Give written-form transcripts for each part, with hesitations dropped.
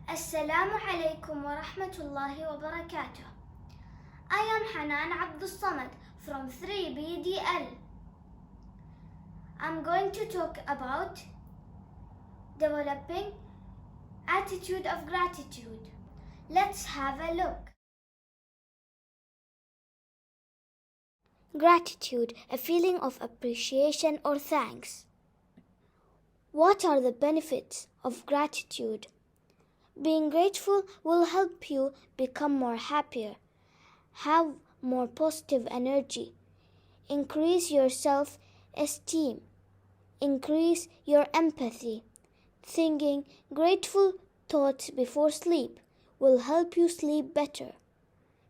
Assalamu alaikum wa rahmatullahi wa barakatuh. I am Hanan Abdul Samad from 3BDL. I'm going to talk about developing attitude of gratitude. Let's have a look. Gratitude, a feeling of appreciation or thanks. What are the benefits of gratitude? Being grateful will help you become more happier, have more positive energy, increase your self-esteem, increase your empathy. Thinking grateful thoughts before sleep will help you sleep better.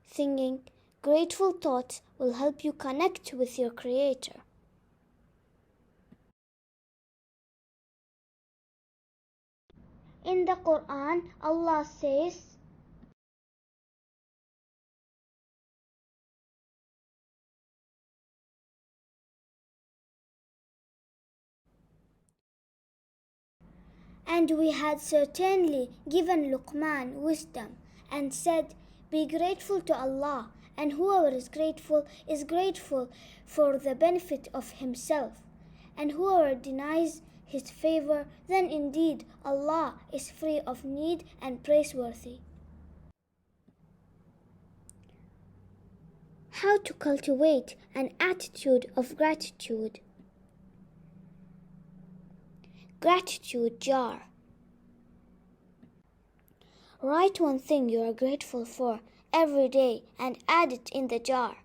Thinking grateful thoughts will help you connect with your Creator. In the Quran, Allah says, "And we had certainly given Luqman wisdom and said, be grateful to Allah, and whoever is grateful for the benefit of himself, and whoever denies his favor, then indeed Allah is free of need and praiseworthy." How to cultivate an attitude of gratitude. Gratitude jar. Write one thing you are grateful for every day and add it in the jar.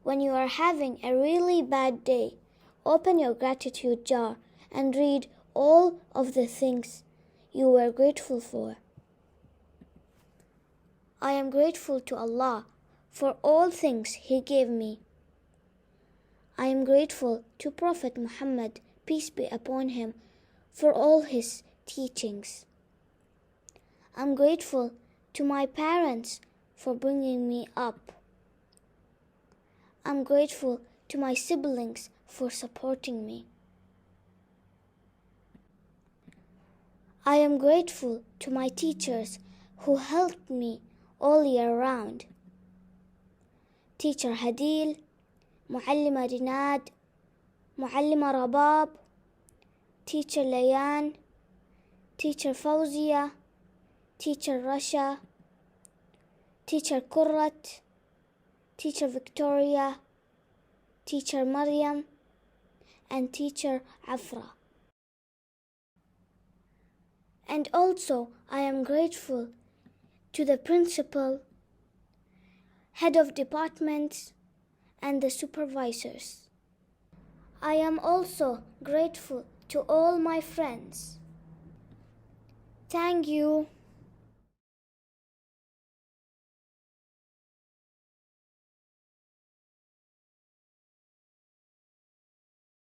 When you are having a really bad day, open your gratitude jar and read all of the things you were grateful for. I am grateful to Allah for all things He gave me. I am grateful to Prophet Muhammad, peace be upon him, for all his teachings. I'm grateful to my parents for bringing me up. I'm grateful to my siblings for supporting me. I am grateful to my teachers who helped me all year round. Teacher Hadil, Muallima Rinad, Muallima Rabab, Teacher Layan, Teacher Fawzia, Teacher Rasha, Teacher Kurrat, Teacher Victoria, Teacher Maryam, and Teacher Afra. And also I am grateful to the principal, head of departments, and the supervisors. I am also grateful to all my friends. Thank you.